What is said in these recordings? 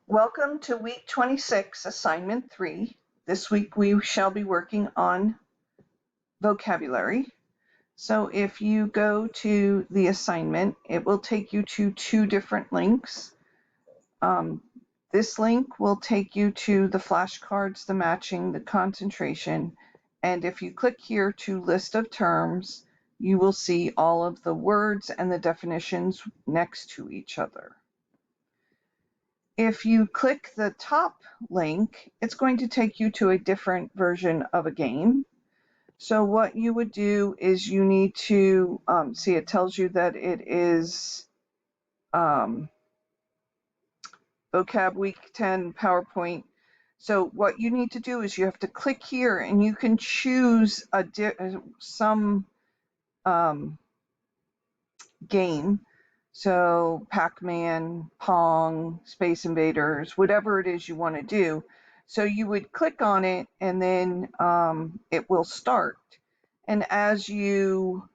Welcome to week 26, assignment 3. This week we shall be working on vocabulary. So if you go to the assignment, it will take you to two different links. This link will take you to the flashcards, the matching, the concentration, and if you click here to list of terms, you will see all of the words and the definitions next to each other. If you click the top link, it's going to take you to a different version of a game. So what you would do is you need to see, it tells you that it is Vocab Week 10 PowerPoint. So what you need to do is you have to click here and you can choose some game. So Pac-Man, Pong, Space Invaders, whatever it is you want to do. So you would click on it and then it will start. And as you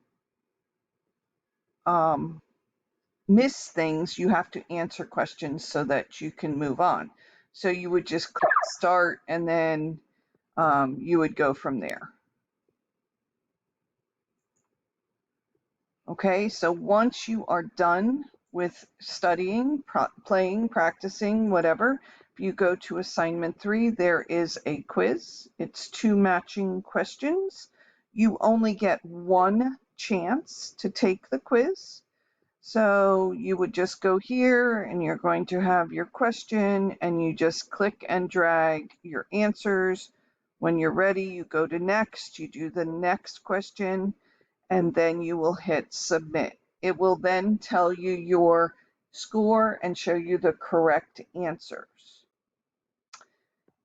miss things, you have to answer questions so that you can move on. So you would just click start and then you would go from there. Okay, so once you are done with studying, playing, practicing, whatever, if you go to assignment 3, there is a quiz. It's 2 matching questions. You only get 1 chance to take the quiz. So you would just go here and you're going to have your question and you just click and drag your answers. When you're ready, you go to next, you do the next question, and then you will hit submit. It will then tell you your score and show you the correct answers.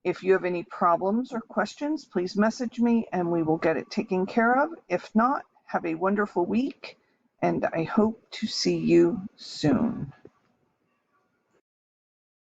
If you have any problems or questions, please message me and we will get it taken care of. If not, have a wonderful week and I hope to see you soon.